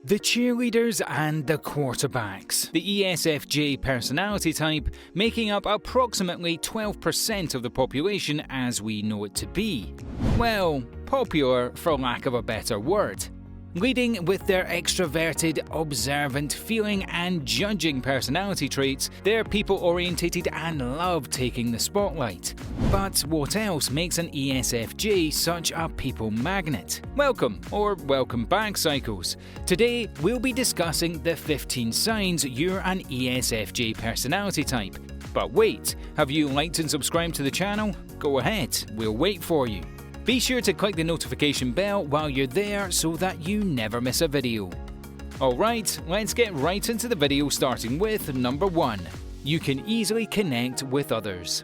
The cheerleaders and the quarterbacks. The ESFJ personality type making up approximately 12% of the population as we know it to be. Well, popular for lack of a better word. Leading with their extroverted, observant, feeling and judging personality traits, they're people-orientated and love taking the spotlight. But what else makes an ESFJ such a people magnet? Welcome back, psychos. Today we'll be discussing the 15 signs you're an ESFJ personality type. But wait, have you liked and subscribed to the channel? Go ahead, we'll wait for you. Be sure to click the notification bell while you're there so that you never miss a video. Alright, let's get right into the video, starting with number 1. You can easily connect with others.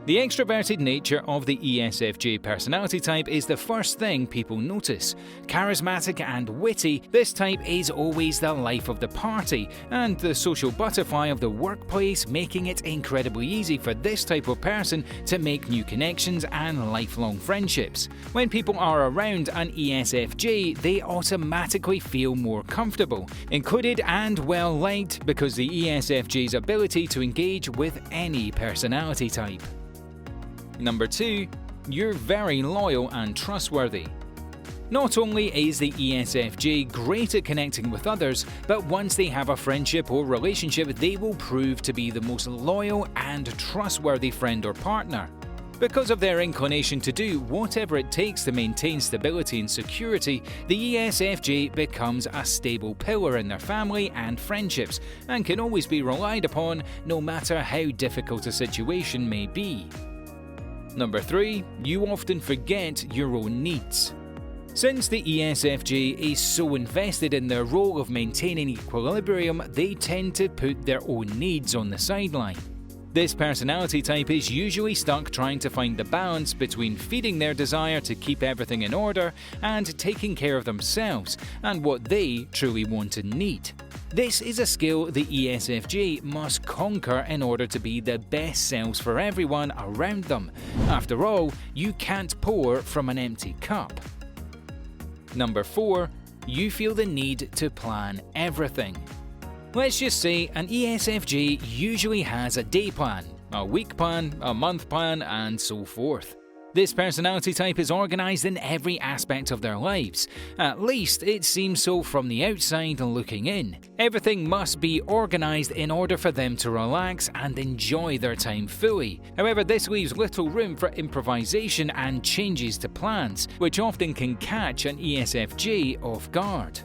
The extroverted nature of the ESFJ personality type is the first thing people notice. Charismatic and witty, this type is always the life of the party and the social butterfly of the workplace, making it incredibly easy for this type of person to make new connections and lifelong friendships. When people are around an ESFJ, they automatically feel more comfortable, included and well liked because the ESFJ's ability to engage with any personality type. Number 2. You're very loyal and trustworthy. Not only is the ESFJ great at connecting with others, but once they have a friendship or relationship, they will prove to be the most loyal and trustworthy friend or partner. Because of their inclination to do whatever it takes to maintain stability and security, the ESFJ becomes a stable pillar in their family and friendships, and can always be relied upon no matter how difficult a situation may be. Number 3. You often forget your own needs. Since the ESFJ is so invested in their role of maintaining equilibrium, they tend to put their own needs on the sideline. This personality type is usually stuck trying to find the balance between feeding their desire to keep everything in order and taking care of themselves and what they truly want and need. This is a skill the ESFJ must conquer in order to be the best selves for everyone around them. After all, you can't pour from an empty cup. Number 4. You feel the need to plan everything. Let's just say an ESFJ usually has a day plan, a week plan, a month plan, and so forth. This personality type is organized in every aspect of their lives. At least it seems so from the outside looking in. Everything must be organized in order for them to relax and enjoy their time fully. However, this leaves little room for improvisation and changes to plans, which often can catch an ESFJ off guard.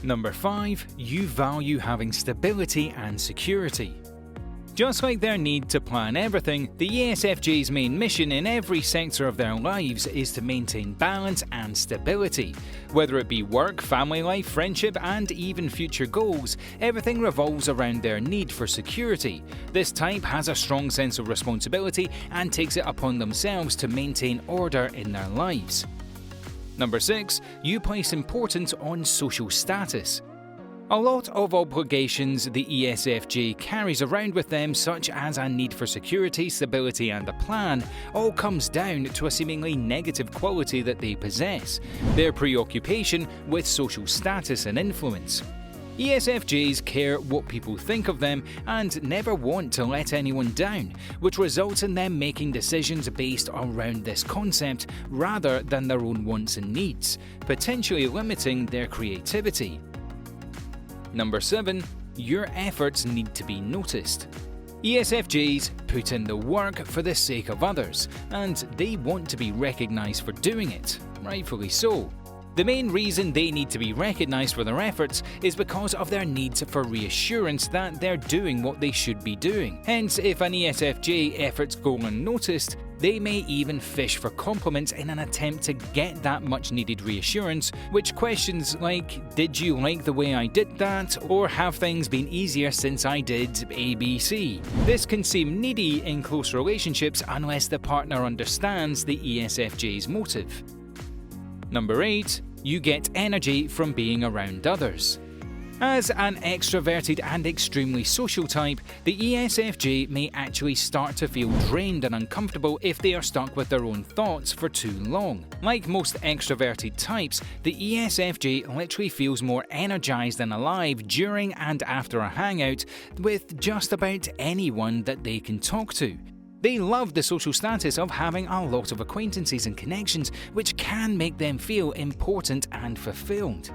Number 5. You value having stability and security. Just like their need to plan everything, the ESFJ's main mission in every sector of their lives is to maintain balance and stability. Whether it be work, family life, friendship, and even future goals, everything revolves around their need for security. This type has a strong sense of responsibility and takes it upon themselves to maintain order in their lives. Number 6. You place importance on social status. A lot of obligations the ESFJ carries around with them, such as a need for security, stability and a plan, all comes down to a seemingly negative quality that they possess: their preoccupation with social status and influence. ESFJs care what people think of them and never want to let anyone down, which results in them making decisions based around this concept rather than their own wants and needs, potentially limiting their creativity. Number 7. Your efforts need to be noticed. ESFJs put in the work for the sake of others, and they want to be recognized for doing it, rightfully so. The main reason they need to be recognized for their efforts is because of their need for reassurance that they're doing what they should be doing. Hence, if an ESFJ efforts go unnoticed, they may even fish for compliments in an attempt to get that much needed reassurance, which questions like, "Did you like the way I did that?" or "Have things been easier since I did ABC?" This can seem needy in close relationships unless the partner understands the ESFJ's motive. Number 8. You get energy from being around others. As an extroverted and extremely social type, the ESFJ may actually start to feel drained and uncomfortable if they are stuck with their own thoughts for too long. Like most extroverted types, the ESFJ literally feels more energized and alive during and after a hangout with just about anyone that they can talk to. They love the social status of having a lot of acquaintances and connections, which can make them feel important and fulfilled.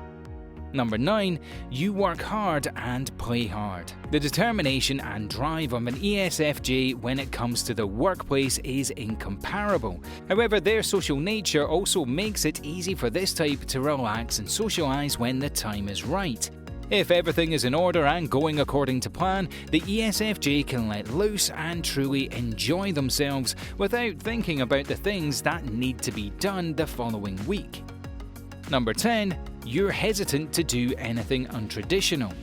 Number 9. You work hard and play hard. The determination and drive of an ESFJ when it comes to the workplace is incomparable. However, their social nature also makes it easy for this type to relax and socialize when the time is right. If everything is in order and going according to plan, the ESFJ can let loose and truly enjoy themselves without thinking about the things that need to be done the following week. Number 10. You're hesitant to do anything untraditional.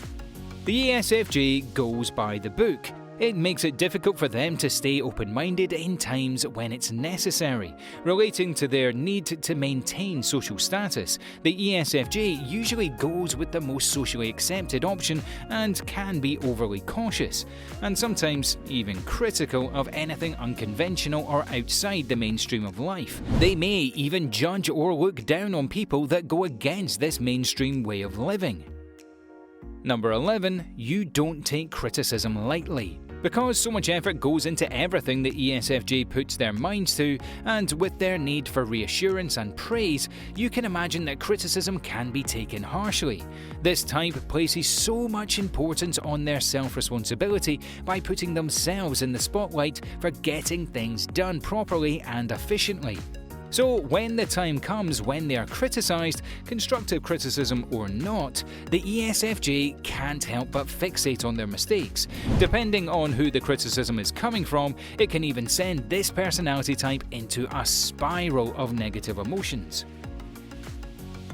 The ESFJ goes by the book. It makes it difficult for them to stay open-minded in times when it's necessary. Relating to their need to maintain social status, the ESFJ usually goes with the most socially accepted option and can be overly cautious, and sometimes even critical of anything unconventional or outside the mainstream of life. They may even judge or look down on people that go against this mainstream way of living. Number 11. You don't take criticism lightly. Because so much effort goes into everything the ESFJ puts their minds to, and with their need for reassurance and praise, you can imagine that criticism can be taken harshly. This type places so much importance on their self-responsibility by putting themselves in the spotlight for getting things done properly and efficiently. So when the time comes when they are criticised, constructive criticism or not, the ESFJ can't help but fixate on their mistakes. Depending on who the criticism is coming from, it can even send this personality type into a spiral of negative emotions.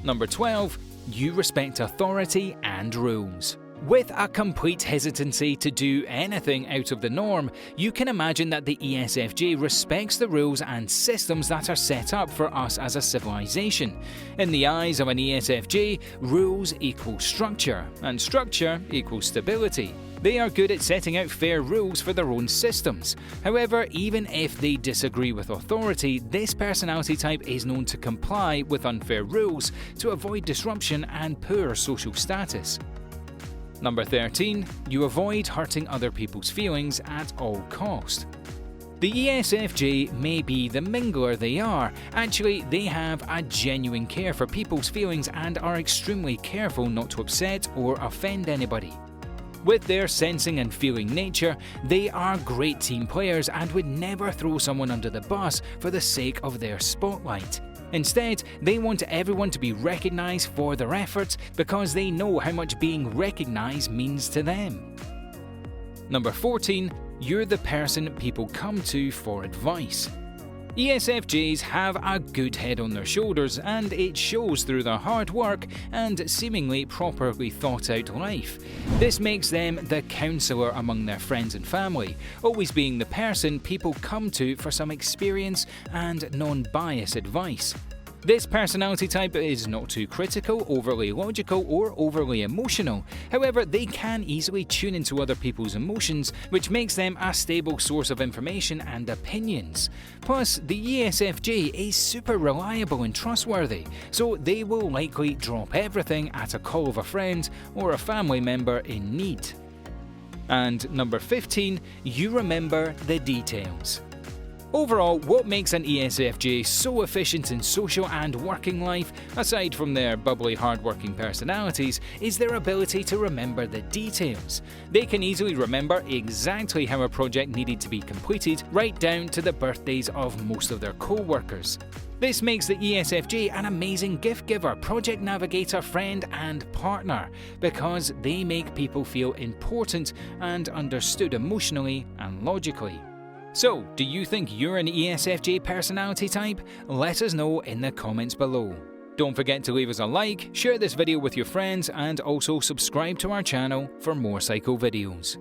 Number 12. You respect authority and rules. With a complete hesitancy to do anything out of the norm, you can imagine that the ESFJ respects the rules and systems that are set up for us as a civilization. In the eyes of an ESFJ, rules equal structure, and structure equals stability. They are good at setting out fair rules for their own systems. However, even if they disagree with authority, this personality type is known to comply with unfair rules to avoid disruption and poor social status. Number 13. You avoid hurting other people's feelings at all cost. The ESFJ may be the mingler they are. Actually, they have a genuine care for people's feelings and are extremely careful not to upset or offend anybody. With their sensing and feeling nature, they are great team players and would never throw someone under the bus for the sake of their spotlight. Instead, they want everyone to be recognized for their efforts because they know how much being recognized means to them. Number 14. You're the person people come to for advice. ESFJs have a good head on their shoulders, and it shows through their hard work and seemingly properly thought out life. This makes them the counsellor among their friends and family, always being the person people come to for some experience and non-biased advice. This personality type is not too critical, overly logical, or overly emotional. However, they can easily tune into other people's emotions, which makes them a stable source of information and opinions. Plus, the ESFJ is super reliable and trustworthy, so they will likely drop everything at a call of a friend or a family member in need. And number 15, you remember the details. Overall, what makes an ESFJ so efficient in social and working life, aside from their bubbly, hard-working personalities, is their ability to remember the details. They can easily remember exactly how a project needed to be completed, right down to the birthdays of most of their co-workers. This makes the ESFJ an amazing gift giver, project navigator, friend, and partner, because they make people feel important and understood emotionally and logically. So, do you think you're an ESFJ personality type? Let us know in the comments below. Don't forget to leave us a like, share this video with your friends, and also subscribe to our channel for more psycho videos.